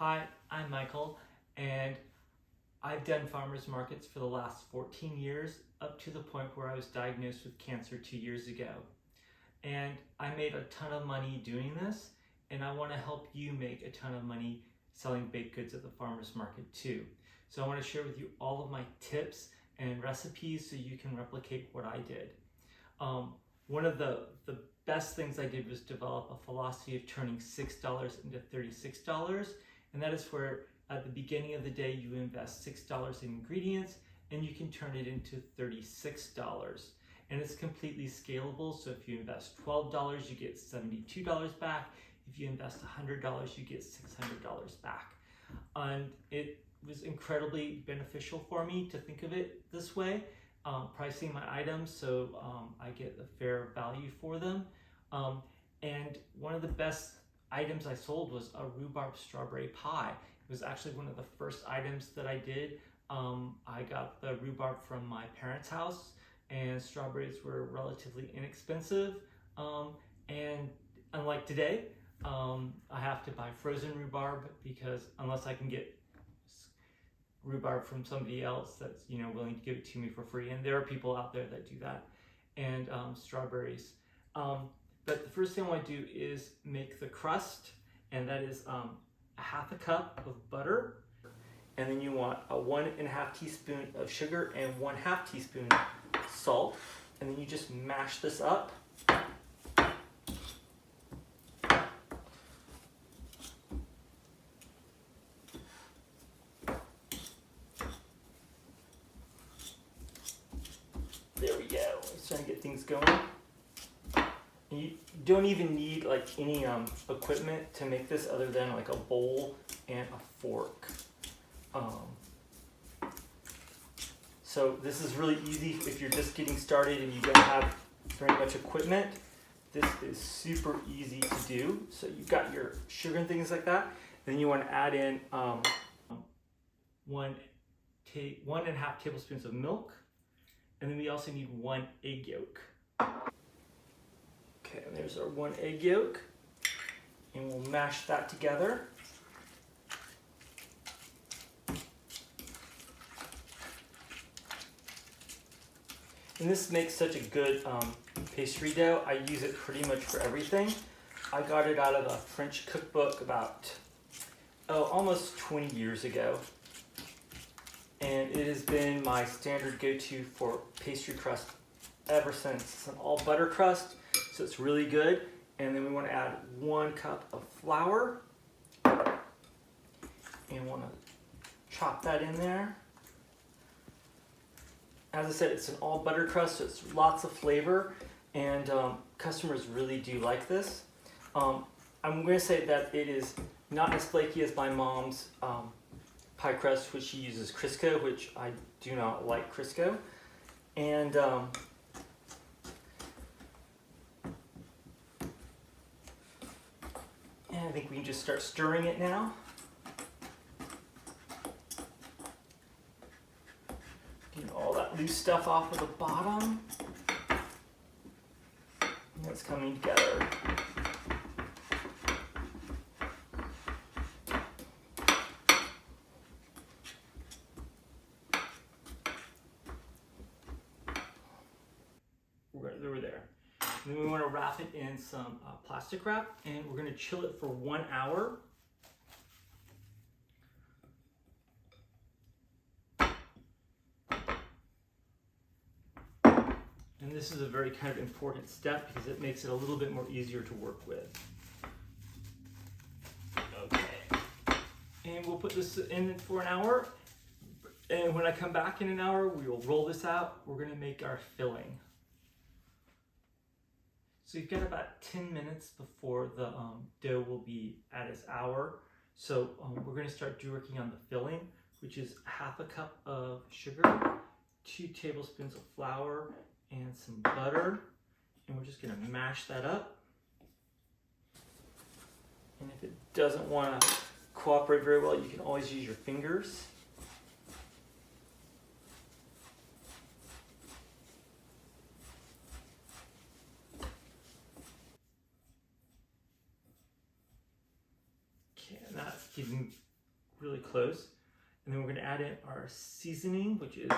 Hi, I'm Michael, and I've done farmers markets for the last 14 years, up to the point where I was diagnosed with cancer 2 years ago. And I made a ton of money doing this, and I want to help you make a ton of money selling baked goods at the farmers market too. So I want to share with you all of my tips and recipes so you can replicate what I did. One of the best things I did was develop a philosophy of turning $6 into $36. And that is where at the beginning of the day you invest $6 in ingredients and you can turn it into $36. And it's completely scalable. So if you invest $12, you get $72 back. If you invest $100, you get $600 back. And it was incredibly beneficial for me to think of it this way. Pricing my items so I get a fair value for them. And one of the best items I sold was a rhubarb strawberry pie. It was actually one of the first items that I did. I got the rhubarb from my parents' house, and strawberries were relatively inexpensive. And unlike today, I have to buy frozen rhubarb because unless I can get rhubarb from somebody else that's willing to give it to me for free, and there are people out there that do that, and strawberries. But the first thing I want to do is make the crust, and that is a half a cup of butter, and then you want a 1.5 teaspoon of sugar and 1/2 teaspoon salt, and then you just mash this up. There we go. Let's try and get things going. And you don't even need like any equipment to make this other than like a bowl and a fork. So this is really easy if you're just getting started and you don't have very much equipment. This is super easy to do. So you've got your sugar and things like that. Then you want to add in 1.5 tablespoons of milk. And then we also need 1 egg yolk. Okay, and there's our 1 egg yolk. And we'll mash that together. And this makes such a good pastry dough. I use it pretty much for everything. I got it out of a French cookbook about, almost 20 years ago. And it has been my standard go-to for pastry crust ever since. It's an all butter crust, so it's really good. And then we want to add 1 cup of flour. And want to chop that in there. As I said, it's an all butter crust, so it's lots of flavor. And customers really do like this. I'm going to say that it is not as flaky as my mom's pie crust, which she uses Crisco, which I do not like Crisco. And I think we can just start stirring it now. Get all that loose stuff off of the bottom. And it's coming together. We're there. And then we want to wrap it in some plastic wrap, and we're going to chill it for 1 hour. And this is a very kind of important step because it makes it a little bit more easier to work with. Okay. And we'll put this in for an hour. And when I come back in an hour, we will roll this out. We're going to make our filling. So you've got about 10 minutes before the dough will be at its hour. So we're going to start working on the filling, which is 1/2 cup of sugar, 2 tablespoons of flour, and some butter. And we're just going to mash that up. And if it doesn't want to cooperate very well, you can always use your fingers. Okay, and that's getting really close. And then we're gonna add in our seasoning, which is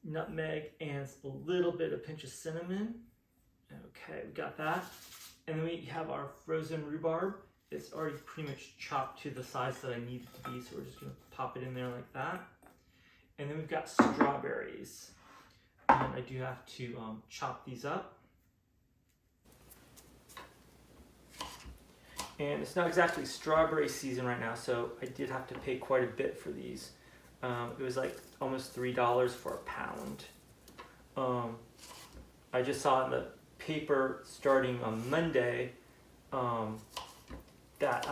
nutmeg and a little bit of pinch of cinnamon. Okay, we got that. And then we have our frozen rhubarb. It's already pretty much chopped to the size that I need it to be, so we're just gonna pop it in there like that. And then we've got strawberries. And I do have to chop these up. And it's not exactly strawberry season right now, so I did have to pay quite a bit for these. It was like almost $3 for a pound. I just saw in the paper starting on Monday that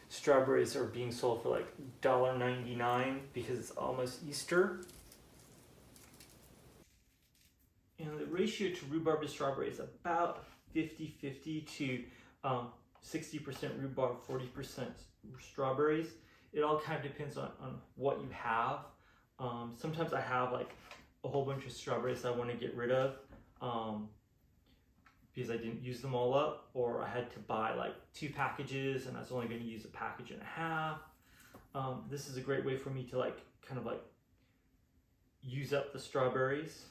strawberries are being sold for like $1.99 because it's almost Easter. And the ratio to rhubarb to strawberry is about 50-50 to 60% rhubarb, 40% strawberries. It all kind of depends on what you have. Sometimes I have like a whole bunch of strawberries I want to get rid of because I didn't use them all up, or I had to buy like 2 packages and I was only going to use a package and a half. This is a great way for me to like kind of like use up the strawberries.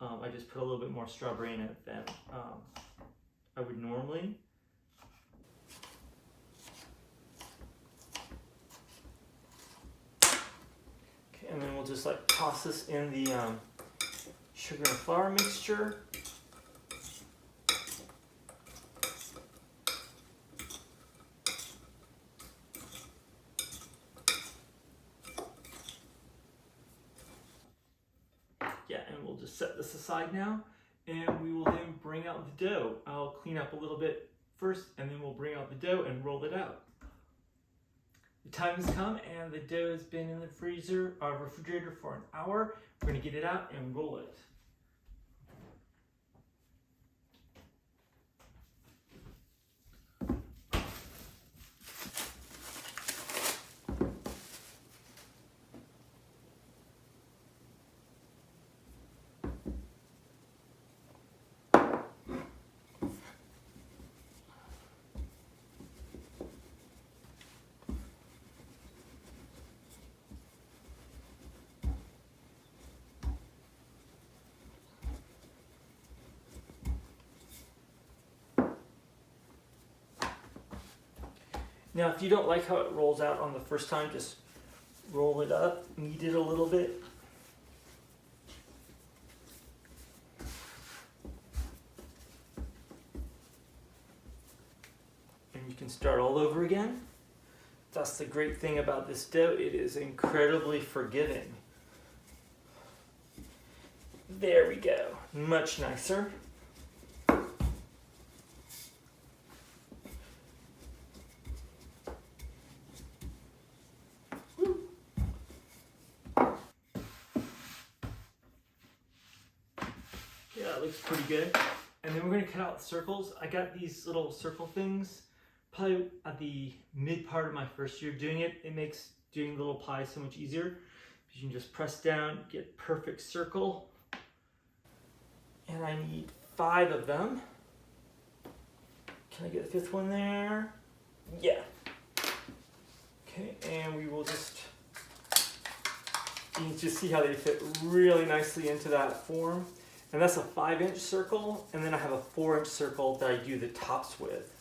I just put a little bit more strawberry in it than I would normally. Okay, and then we'll just like toss this in the sugar and flour mixture. Yeah, and we'll just set this aside now, and we will then bring out the dough. I'll clean up a little bit first, and then we'll bring out the dough and roll it out. The time has come, and the dough has been in the refrigerator for an hour. We're going to get it out and roll it. Now, if you don't like how it rolls out on the first time, just roll it up, knead it a little bit. And you can start all over again. That's the great thing about this dough. It is incredibly forgiving. There we go. Much nicer. Yeah, it looks pretty good. And then we're going to cut out circles. I got these little circle things probably at the mid part of my first year doing it. It makes doing little pies so much easier. You can just press down, get perfect circle. And I need 5 of them. Can I get the 5th one there? Yeah. Okay, and we will just, you can just see how they fit really nicely into that form. And that's a 5-inch circle, and then I have a 4-inch circle that I do the tops with.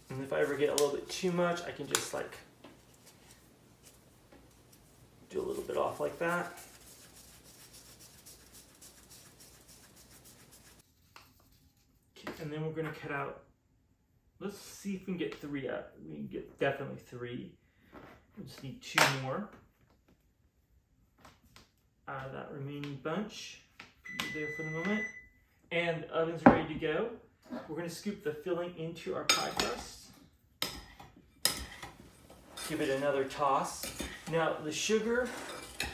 And if I ever get a little bit too much, I can just like do a little bit off like that. And then we're going to cut out, let's see if we can get 3 out. We can get definitely 3. We just need 2 more out of that remaining bunch. Put it there for the moment. And the oven's ready to go. We're going to scoop the filling into our pie crust. Give it another toss. Now the sugar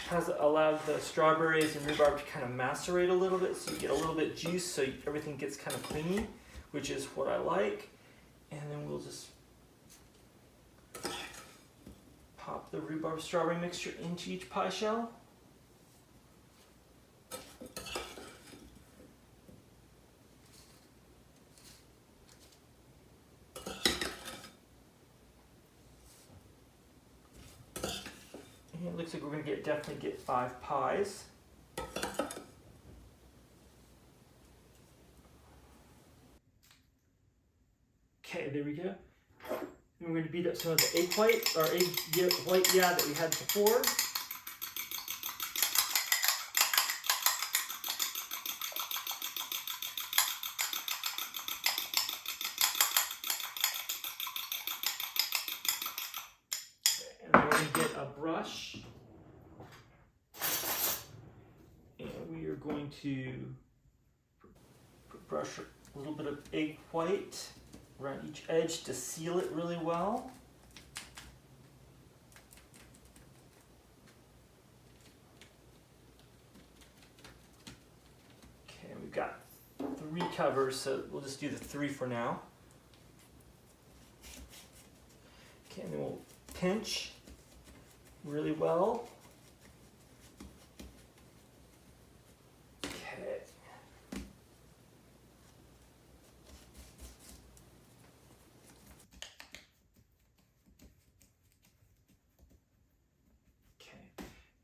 has allowed the strawberries and rhubarb to kind of macerate a little bit, so you get a little bit juice, so everything gets kind of creamy, which is what I like. And then we'll just pop the rhubarb strawberry mixture into each pie shell. And it looks like we're going to definitely get 5 pies. Okay, there we go. And we're going to beat up some of the egg white, or egg white, that we had before. And then we're going to get a brush. And we are going to brush a little bit of egg white around each edge to seal it really well. Okay, we've got 3 covers, so we'll just do the 3 for now. Okay, and then we'll pinch really well.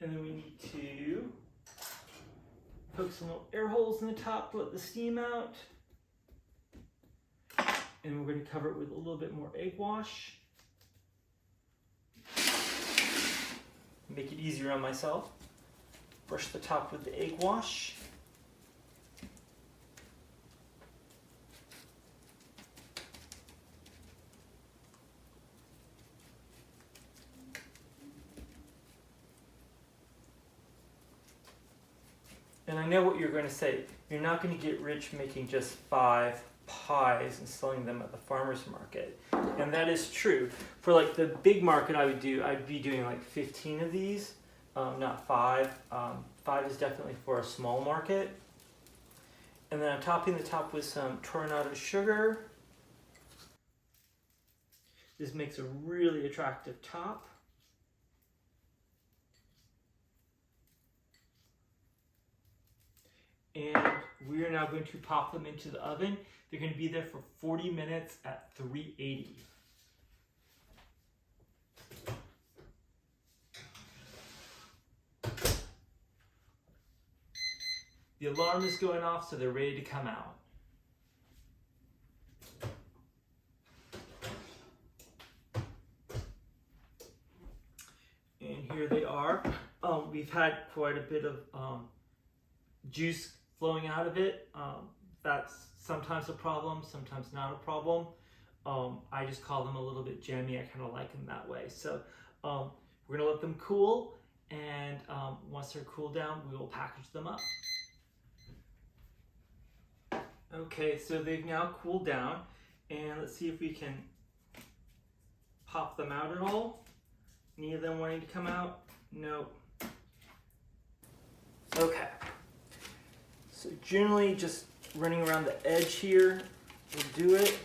And then we need to poke some little air holes in the top to let the steam out. And we're going to cover it with a little bit more egg wash. Make it easier on myself. Brush the top with the egg wash. And I know what you're going to say. You're not going to get rich making just 5 pies and selling them at the farmer's market. And that is true. For like the big market I'd be doing like 15 of these, not 5. 5 is definitely for a small market. And then I'm topping the top with some turbinado sugar. This makes a really attractive top. And we are now going to pop them into the oven. They're going to be there for 40 minutes at 380. The alarm is going off, so they're ready to come out. And here they are. We've had quite a bit of juice flowing out of it. That's sometimes a problem, sometimes not a problem. I just call them a little bit jammy. I kind of like them that way. So we're gonna let them cool, and once they're cooled down, we will package them up. Okay, so they've now cooled down, and let's see if we can pop them out at all. Any of them wanting to come out? Nope. Okay. So generally just running around the edge here will do it.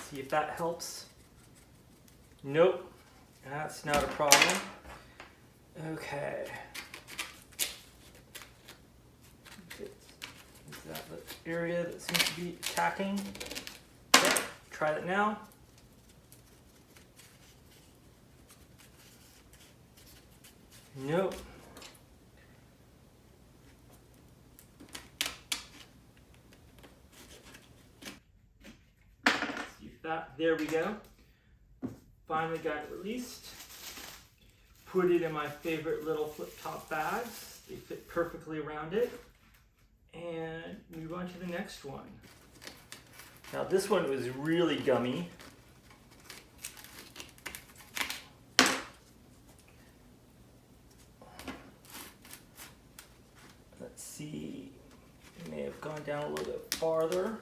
See if that helps. Nope, that's not a problem. Okay. Is that the area that seems to be attacking? Okay, try that now. Nope. There we go. Finally got it released. Put it in my favorite little flip-top bags. They fit perfectly around it. And move on to the next one. Now this one was really gummy. Let's see, it may have gone down a little bit farther.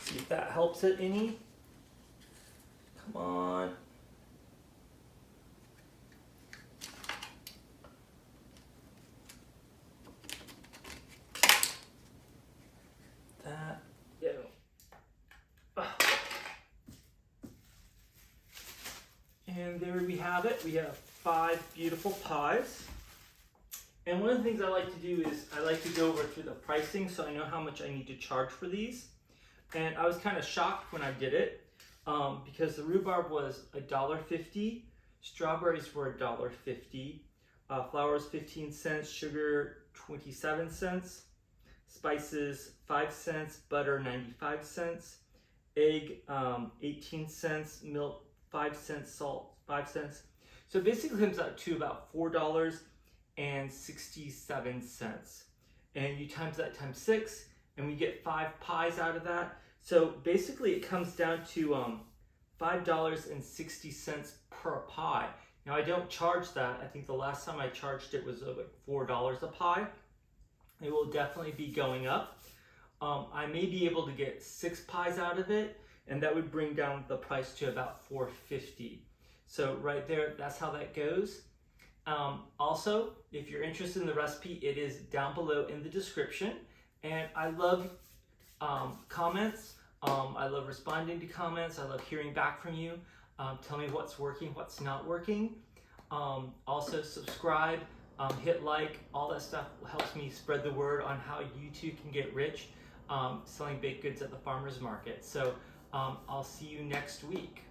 See if that helps it any. Come on. That, yeah. have it. We have 5 beautiful pies. And one of the things I like to do is I like to go over through the pricing so I know how much I need to charge for these. And I was kind of shocked when I did it because the rhubarb was $1.50, strawberries were $1.50, flour was 15 cents, sugar 27 cents, spices 5 cents, butter 95 cents, egg 18 cents, milk 5 cents, salt 5 cents. So it basically comes out to about $4.67. And you times that times 6 and we get 5 pies out of that. So basically it comes down to $5.60 per pie. Now I don't charge that. I think the last time I charged it was like $4 a pie. It will definitely be going up. I may be able to get 6 pies out of it, and that would bring down the price to about $4.50. So right there, that's how that goes. Also, if you're interested in the recipe, it is down below in the description. And I love comments. I love responding to comments. I love hearing back from you. Tell me what's working, what's not working. Also subscribe, hit like, all that stuff helps me spread the word on how you too can get rich selling baked goods at the farmer's market. So I'll see you next week.